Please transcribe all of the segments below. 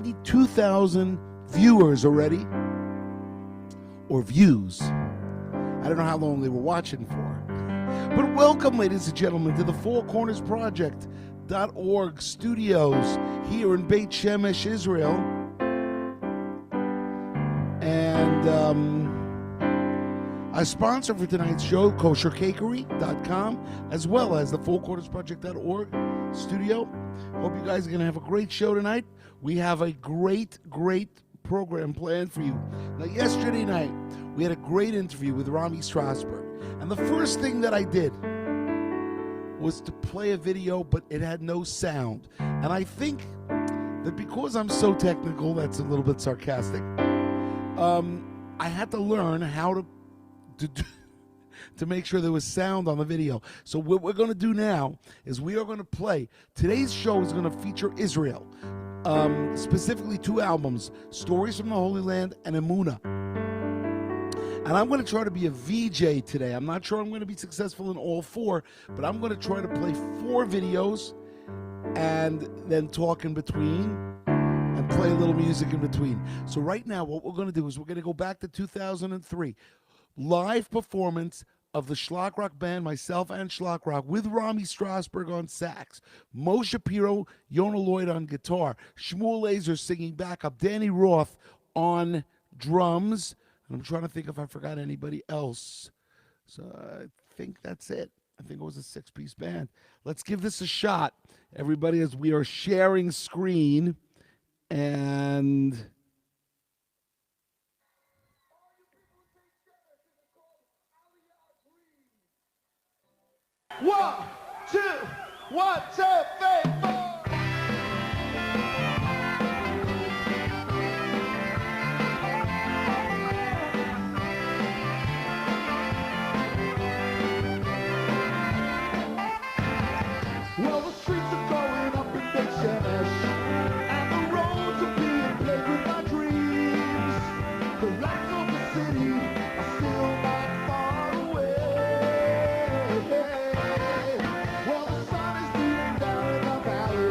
92,000 viewers already, or views. I don't know how long they were watching for. But welcome, ladies and gentlemen, to the Four Corners Project.org studios here in Beit Shemesh, Israel. And our sponsor for tonight's show, koshercakery.com, as well as the fourcornersproject.org studio. Hope you guys are going to have a great show tonight. We have a great program planned for you. Now, yesterday night, we had a great interview with Rami Strasberg. And the first thing that I did was to play a video, but it had no sound. And I think that because I'm so technical, that's a little bit sarcastic, I had to learn how to make sure there was sound on the video. So what we're going to do now is we are going to play. Today's show is going to feature Israel, specifically two albums, Stories from the Holy Land and Emunah. And I'm going to try to be a VJ today. I'm not sure I'm going to be successful in all four, but I'm going to try to play 4 videos and then talk in between and play a little music in between. So right now, what we're going to do is we're going to go back to 2003. Live performance of the Shlock Rock Band, myself and Shlock Rock, with Rami Strasberg on sax, Mo Shapiro, Yonah Lloyd on guitar, Shmuel Laser singing backup, Danny Roth on drums, and I'm trying to think if I forgot anybody else. So I think that's it. I think it was a 6-piece band. Let's give this a shot, everybody, as we are sharing screen. And one, two, 3, 4. Well, the streets are going up in Beit Shemesh, and the roads are being paved with my dreams. The lights of the city are still not far away. Well, the sun is beating down in the valley.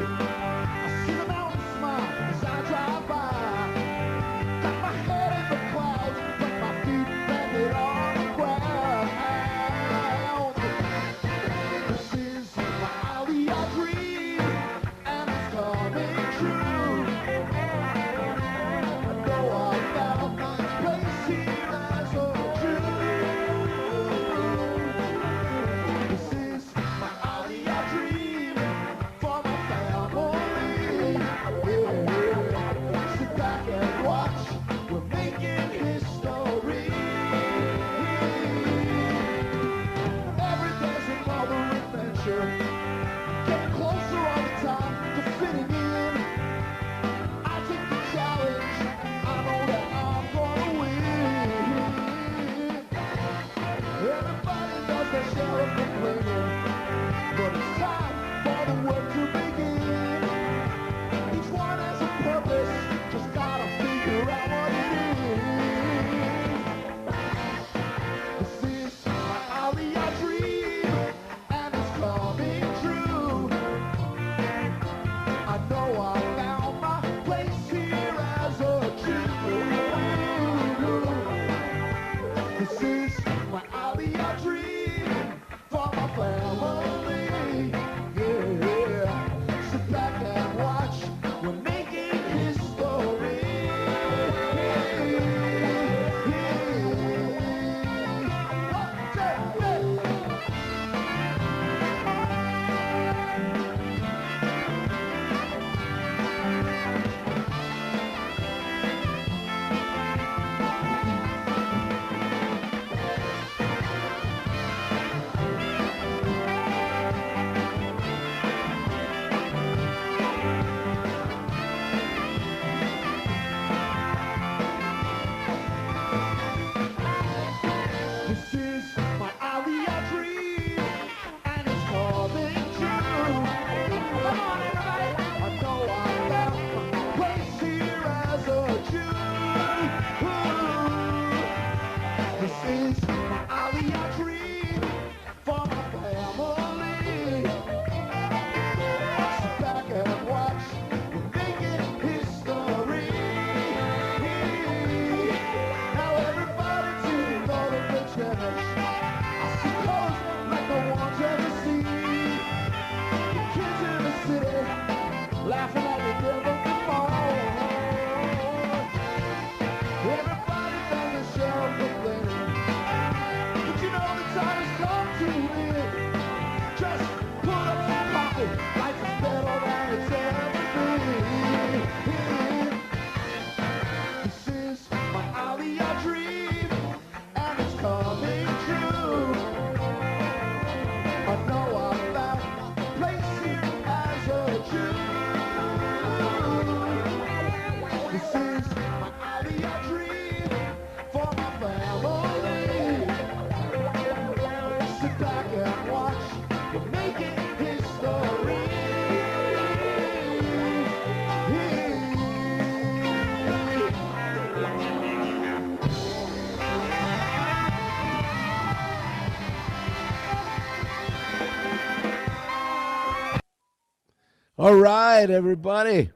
All right, everybody.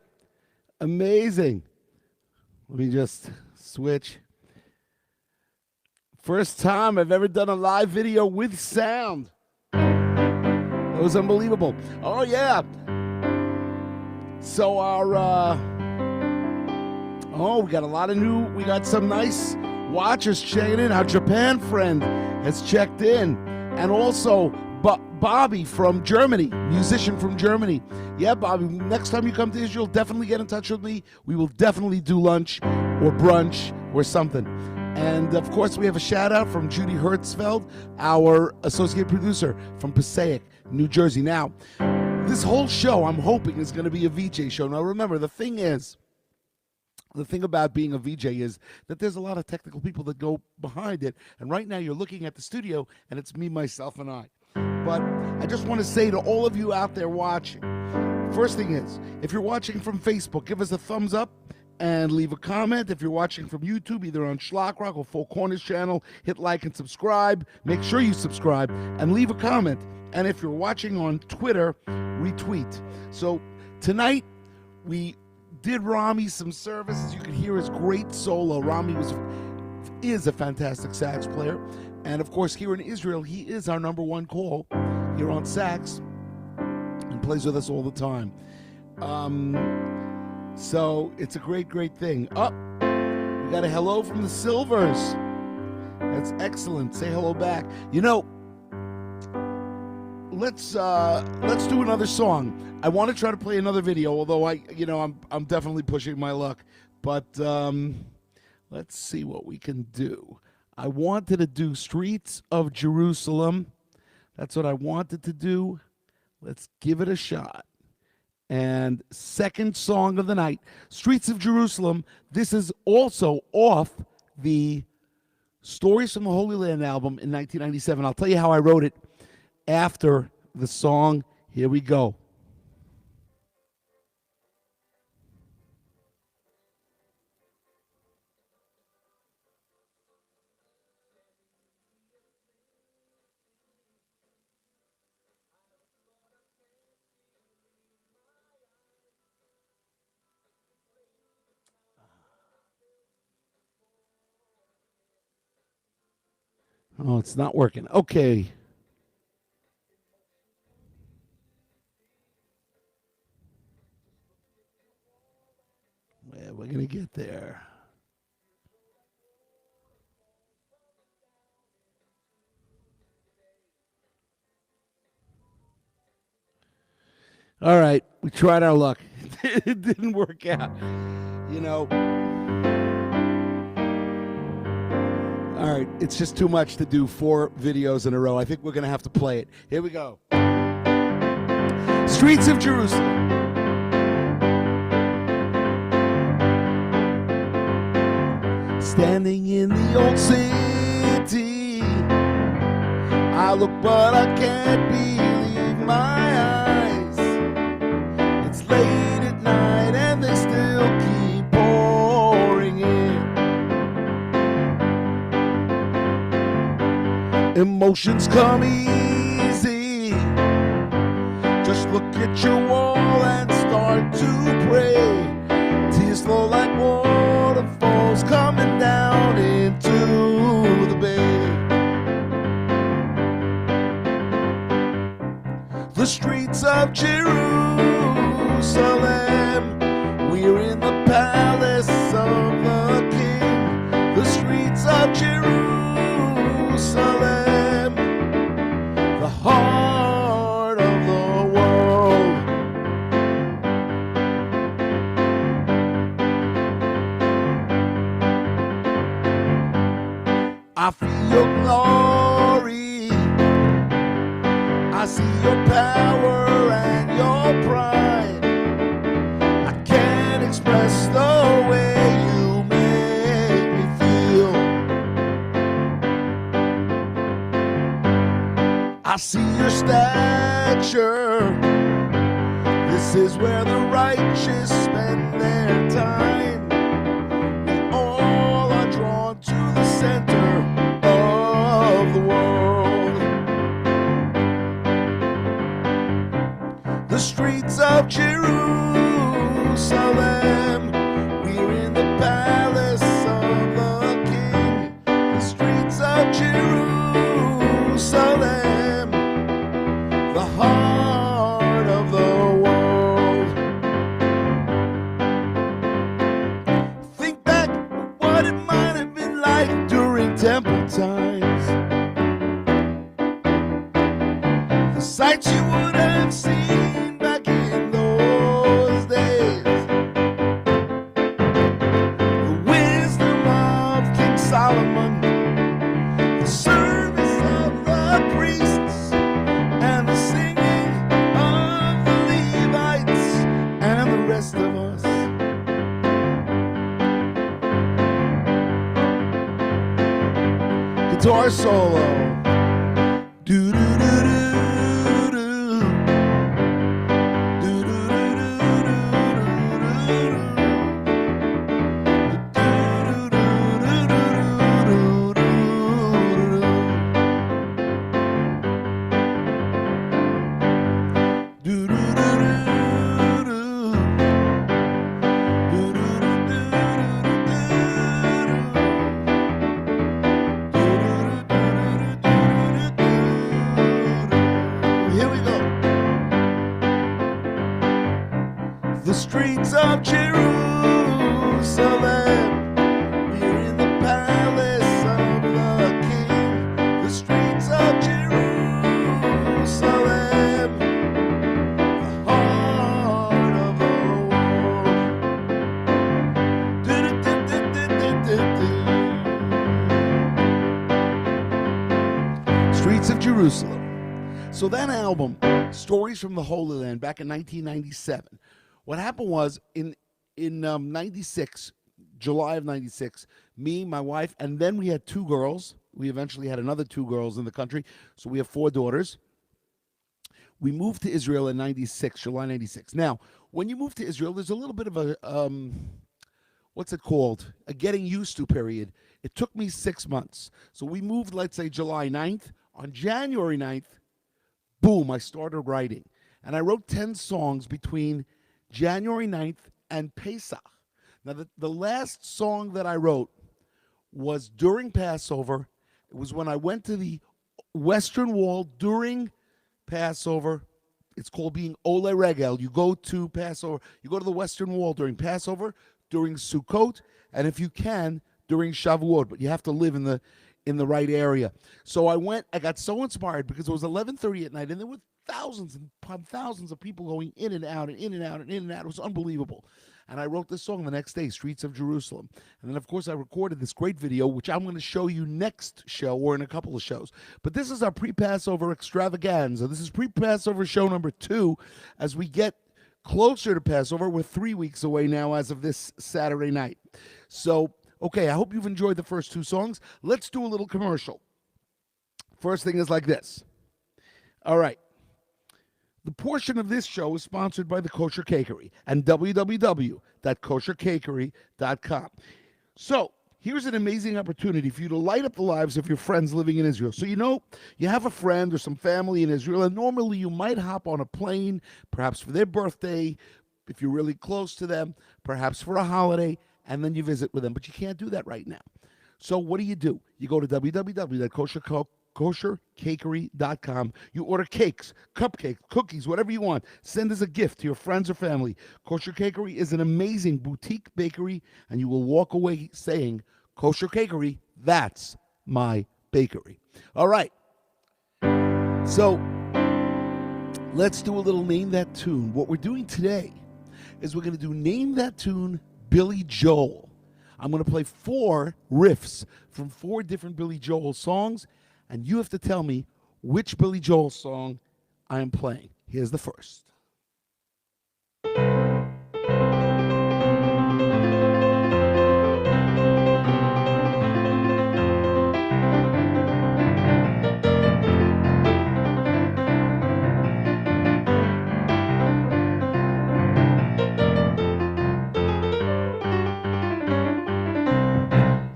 Amazing. Let me just switch. First time I've ever done a live video with sound. That was unbelievable. Oh, yeah. So we got a lot of we got some nice watchers checking in. Our Japan friend has checked in. And also Bobby from Germany, musician from Germany. Yeah, Bobby, next time you come to Israel, definitely get in touch with me. We will definitely do lunch or brunch or something. And, of course, we have a shout-out from Judy Hertzfeld, our associate producer from Passaic, New Jersey. Now, this whole show, I'm hoping, is going to be a VJ show. Now, remember, the thing about being a VJ is that there's a lot of technical people that go behind it. And right now, you're looking at the studio, and it's me, myself, and I. But I just want to say to all of you out there watching, first thing is, if you're watching from Facebook, give us a thumbs up and leave a comment. If you're watching from YouTube, either on Schlockrock or Four Corners channel, hit like and subscribe. Make sure you subscribe and leave a comment. And if you're watching on Twitter, retweet. So tonight, we did Rami some service. You can hear his great solo. Rami is a fantastic sax player. And, of course, here in Israel, he is our number one call here on sax and plays with us all the time. So it's a great, great thing. We got a hello from the Silvers. That's excellent. Say hello back. You know, let's do another song. I want to try to play another video, although I'm definitely pushing my luck. But let's see what we can do. I wanted to do Streets of Jerusalem. That's what I wanted to do. Let's give it a shot. And second song of the night, Streets of Jerusalem. This is also off the Stories from the Holy Land album in 1997. I'll tell you how I wrote it after the song. Here we go. Oh, it's not working. Okay. Well, we're going to get there. All right. We tried our luck. It didn't work out. You know. All right, it's just too much to do 4 videos in a row. I think we're going to have to play it. Here we go. Streets of Jerusalem. Standing in the old city, I look but I can't believe my eyes. It's late at night and they still keep pouring in. Emotions come easy. Just look at your wall and start to pray. Tears flow like waterfalls coming down into the bay. The streets of Jerusalem, we're in the palace of the King. The streets of Jerusalem, the heart of the world. I feel your glory, I see your power and your pride. I can't express the way you make me feel. I see your stature. This is where the righteous spend their time. We all are drawn to the center of the world. The streets of Jerusalem, good times. The sights you would have seen back in those days. The wisdom of King Solomon, the service of the priests, and the singing of the Levites, and the rest of us. Guitar solo. Do do do do do. Do do do do do the streets of Jerusalem, we're in the palace of the King. The streets of Jerusalem, the heart of the world. Streets of Jerusalem. So that album, Stories from the Holy Land, back in 1997. What happened was in 96, July of 96, me, my wife, and then we had two girls. We eventually had another two girls in the country. So we have four daughters. We moved to Israel in 96, July 96. Now, when you move to Israel, there's a little bit of a, what's it called? A getting used to period. It took me 6 months. So we moved, let's say, July 9th. On January 9th, boom, I started writing. And I wrote 10 songs between January 9th and Pesach. Now, the last song that I wrote was during Passover. It was when I went to the Western Wall during Passover. It's called being Ole Regel. You go to Passover. You go to the Western Wall during Passover, during Sukkot, and if you can, during Shavuot. But you have to live in the right area. So I got so inspired because it was 11:30 at night, and there were thousands and thousands of people going in and out and in and out and in and out. It was unbelievable. And I wrote this song the next day, Streets of Jerusalem. And then, of course, I recorded this great video, which I'm going to show you next show or in a couple of shows. But this is our pre-Passover extravaganza. This is pre-Passover show number 2 as we get closer to Passover. We're 3 weeks away now as of this Saturday night. So, okay, I hope you've enjoyed the first 2 songs. Let's do a little commercial. First thing is like this. All right. The portion of this show is sponsored by the Kosher Cakery and www.koshercakery.com. So here's an amazing opportunity for you to light up the lives of your friends living in Israel. So you have a friend or some family in Israel, and normally you might hop on a plane, perhaps for their birthday, if you're really close to them, perhaps for a holiday, and then you visit with them. But you can't do that right now. So what do? You go to www.koshercakery.com. You order cakes, cupcakes, cookies, whatever you want. Send as a gift to your friends or family. Kosher Cakery is an amazing boutique bakery, and you will walk away saying, Kosher Cakery, that's my bakery. All right. So let's do a little Name That Tune. What we're doing today is we're going to do Name That Tune Billy Joel. I'm going to play 4 riffs from 4 different Billy Joel songs, and you have to tell me which Billy Joel song I am playing. Here's the first.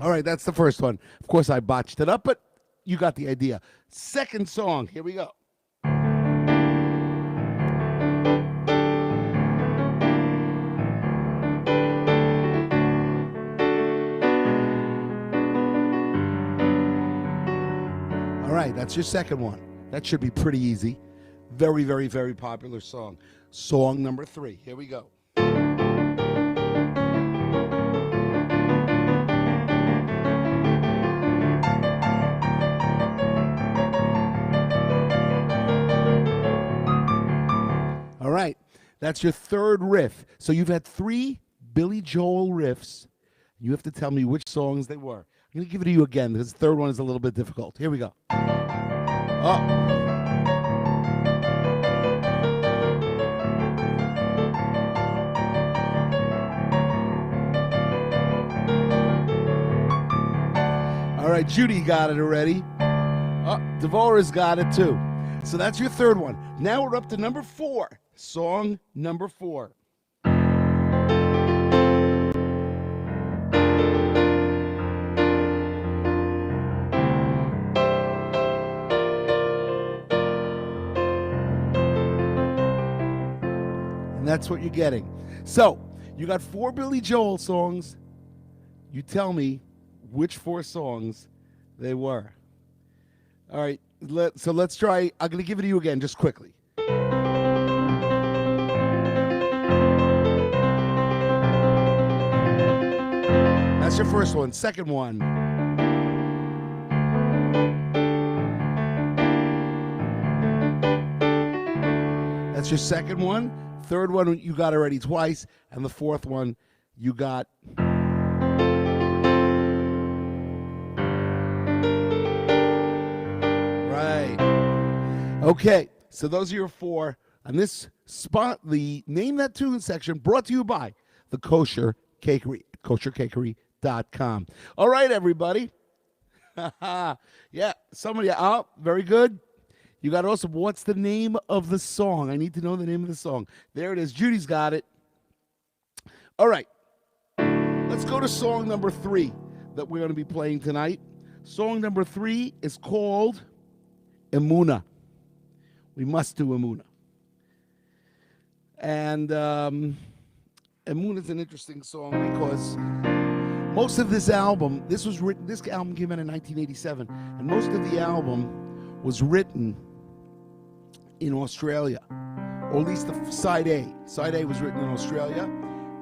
All right, that's the first one. Of course, I botched it up, but you got the idea. Second song, here we go. All right, that's your second one. That should be pretty easy. Very, very, very popular song. Song number 3, here we go. That's your third riff. So you've had 3 Billy Joel riffs. You have to tell me which songs they were. I'm going to give it to you again because the third one is a little bit difficult. Here we go. Oh. All right, Judy got it already. Oh, Devorah's got it too. So that's your third one. Now we're up to number 4. Song number 4. And that's what you're getting. So you got 4 Billy Joel songs. You tell me which 4 songs they were. All right, so let's try. I'm going to give it to you again just quickly. That's your first one. Second one. That's your second one. Third one you got already twice. And the fourth one you got... Okay, so those are your 4. And this spot, the Name That Tune section, brought to you by the Kosher Cakery, koshercakery.com. All right, everybody. Yeah, somebody, very good. You got also, what's the name of the song? I need to know the name of the song. There it is. Judy's got it. All right, let's go to song number 3 that we're going to be playing tonight. Song number 3 is called Emunah. We must do Emunah. And Emunah is an interesting song because most of this album, this album came out in 1987, and most of the album was written in Australia, or at least the side A. Side A was written in Australia,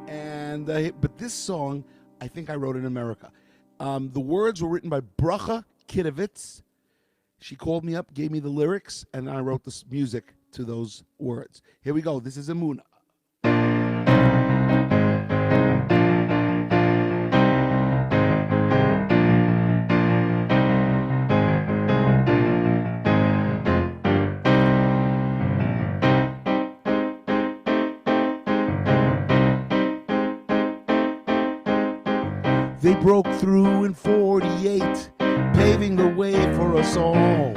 and but this song, I think I wrote in America. The words were written by Bracha Kidovitz. She called me up, gave me the lyrics, and I wrote the music to those words. Here we go. This is Emunah. They broke through in 48, paving the way for us all,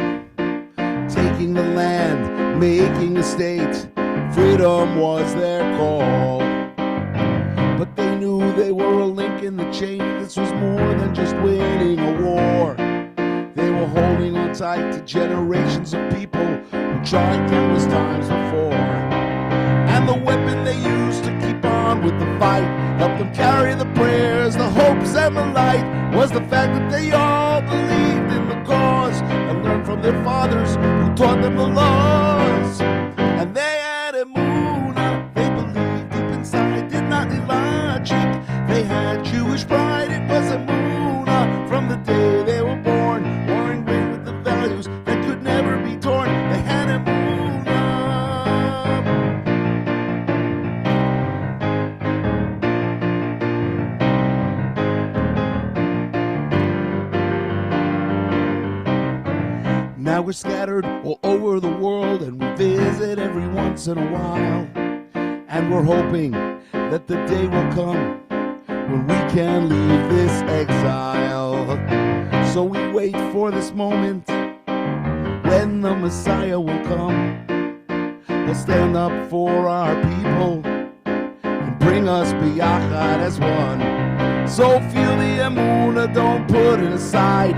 taking the land, making a state. Freedom was their call, but they knew they were a link in the chain. This was more than just winning a war. They were holding on tight to generations of people who tried countless times before, and the weapon they used to keep on with the fight helped them carry the prayers, the hopes, and the light was the fact that they all believed in the cause and learned from their fathers who taught them the laws. And they had Emunah, they believed deep inside, did not need logic. They had Jewish pride, it was Emunah from the day they were born, warring great with the values that could never be torn. They had Emunah. Now we're scattered all over the world, and we visit every once in a while. And we're hoping that the day will come when we can leave this exile. So we wait for this moment when the Messiah will come. He'll stand up for our people and bring us biyachad as one. So feel the Emunah, don't put it aside.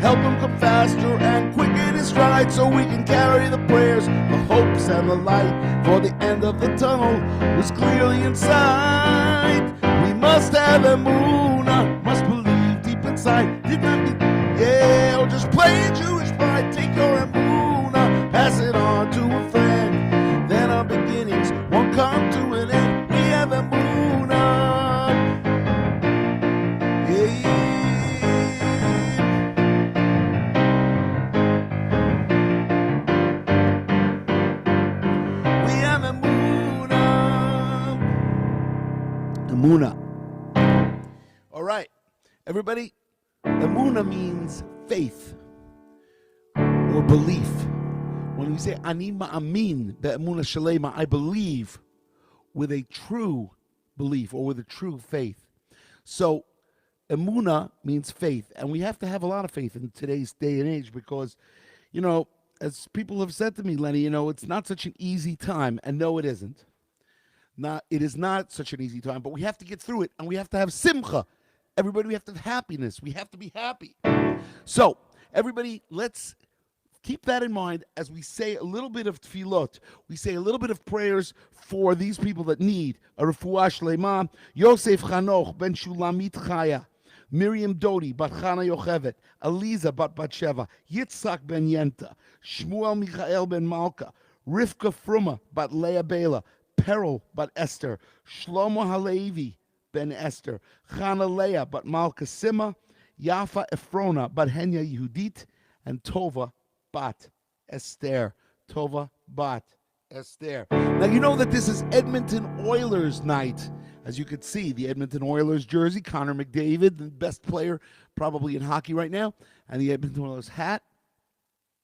Help him come faster and quicken his stride, so we can carry the prayers, the hopes, and the light. For the end of the tunnel was clearly in sight. We must have Emunah, must believe deep inside. Did not be, yeah, or just plain Jewish pride. Take your Emunah, pass it on to a friend. Then our beginnings won't come to an end. We have Emunah. Yeah. We have Emunah. Emunah. All right, everybody, Emunah means faith or belief. When we say Ani ma'amin be'emunah shalema, I believe with a true belief or with a true faith. So Emunah means faith, and we have to have a lot of faith in today's day and age because, as people have said to me, Lenny, it's not such an easy time, and no, it isn't. It is not such an easy time, but we have to get through it, and we have to have simcha. Everybody, we have to have happiness. We have to be happy. So, everybody, let's keep that in mind as we say a little bit of tefillot. We say a little bit of prayers for these people that need a refuah shlema. Yosef Chanoch ben Shulamit Chaya, Miriam Dodi bat Chana Yochevet, Eliza bat Batsheva, Yitzhak ben Yenta, Shmuel Michael ben Malka, Rivka Fruma bat Leah Bela, Peril bat Esther, Shlomo Halevi ben Esther, Chana Leah bat Malka Sima, Yafa Efrona bat Henya Yehudit, and Tova bat Esther. Tova bat Esther. Now you know that this is Edmonton Oilers night. As you can see, the Edmonton Oilers jersey, Connor McDavid, the best player probably in hockey right now, and the Edmonton Oilers hat.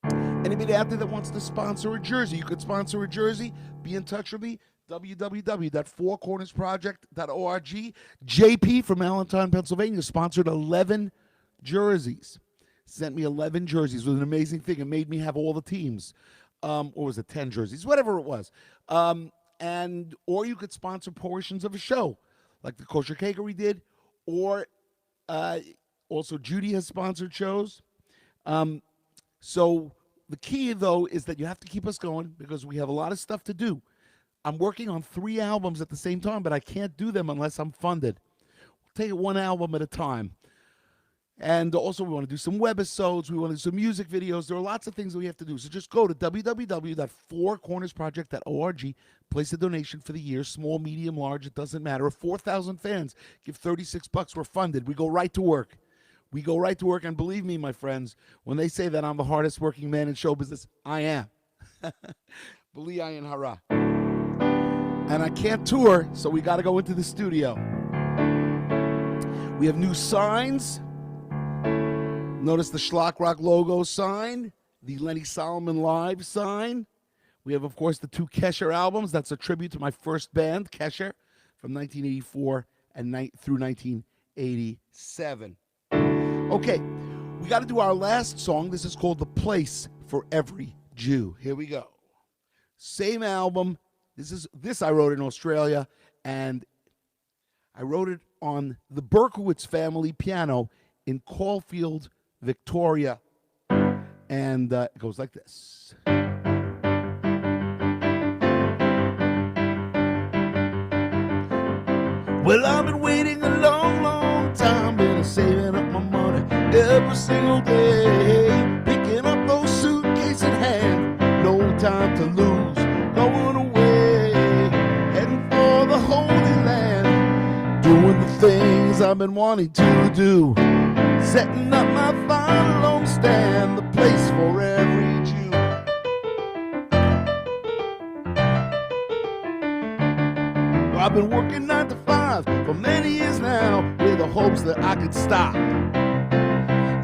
Anybody out there that wants to sponsor a jersey, you could sponsor a jersey. Be in touch with me. www.fourcornersproject.org. JP from Allentown, Pennsylvania, sponsored 11 jerseys. Sent me 11 jerseys. It was an amazing thing. It made me have all the teams. Or was it 10 jerseys? Whatever it was. Or you could sponsor portions of a show, like the Kosher Cakery did, or also Judy has sponsored shows. So the key, though, is that you have to keep us going because we have a lot of stuff to do. I'm working on 3 albums at the same time, but I can't do them unless I'm funded. We'll take it one album at a time. And also, we want to do some webisodes. We want to do some music videos. There are lots of things that we have to do. So just go to www.fourcornersproject.org. Place a donation for the year, small, medium, large. It doesn't matter. If 4,000 fans give $36, we're funded. We go right to work. We go right to work. And believe me, my friends, when they say that I'm the hardest working man in show business, I am. B'li ayin hara. And I can't tour, so we got to go into the studio. We have new signs. Notice the Schlock Rock logo sign, the Lenny Solomon Live sign. We have, of course, the 2 Kesher albums. That's a tribute to my first band, Kesher, from 1984 through 1987. Okay, we got to do our last song. This is called The Place for Every Jew. Here we go. Same album. This I wrote in Australia, and I wrote it on the Berkowitz family piano in Caulfield, Victoria, and it goes like this. Well, I've been waiting a long, long time, been saving up my money every single day, picking up those suitcases in hand, no time to lose, going away, heading for the Holy Land, doing the things I've been wanting to do. Setting up my final home stand, the place for every Jew. Well, I've been working 9 to 5 for many years now, with the hopes that I could stop.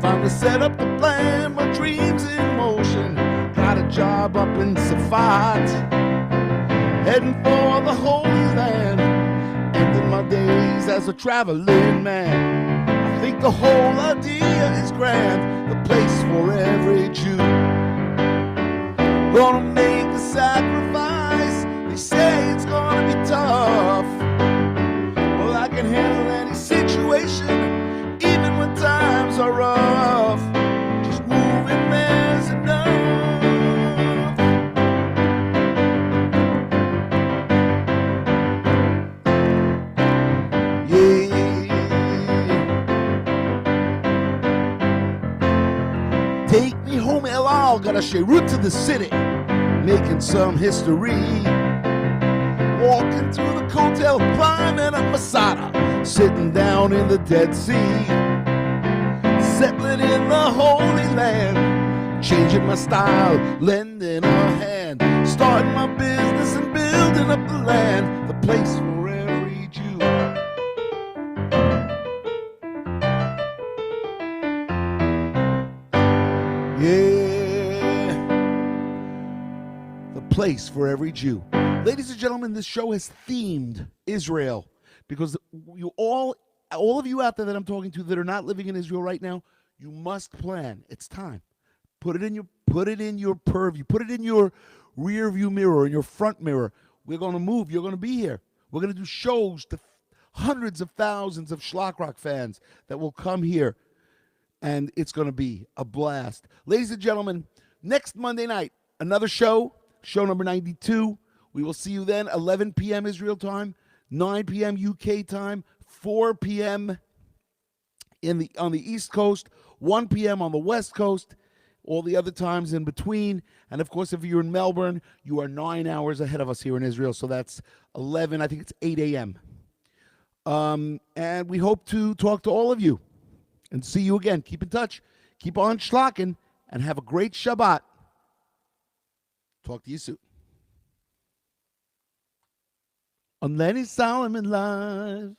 Finally set up the plan, my dreams in motion. Got a job up in Safat, heading for the Holy Land, ending my days as a traveling man. I think the whole idea is grand, the place for every Jew. Gonna make a sacrifice, they say it's gonna be tough. Well, I can handle any situation, even when times are rough. Just moving there's enough. Take me home, El Al, got a route to the city, making some history. Walking through the hotel, climbing up Masada, sitting down in the Dead Sea. Settling in the Holy Land, changing my style, lending a hand. Starting my business and building up the land, the place for every Jew. Yeah. The place for every Jew. Ladies and gentlemen, this show has themed Israel because you all of you out there that I'm talking to that are not living in Israel right now, you must plan. It's time. Put it in your purview. Put it in your rear view mirror, in your front mirror. We're going to move. You're going to be here. We're going to do shows to hundreds of thousands of Schlock Rock fans that will come here, and it's going to be a blast. Ladies and gentlemen, next Monday night, another show number 92. We will see you then, 11 p.m. Israel time, 9 p.m. UK time, 4 p.m. on the East Coast, 1 p.m. on the West Coast, all the other times in between. And, of course, if you're in Melbourne, you are 9 hours ahead of us here in Israel, so that's 11, I think it's 8 a.m. And we hope to talk to all of you and see you again. Keep in touch. Keep on schlocking, and have a great Shabbat. Talk to you soon. On Lenny Solomon Live.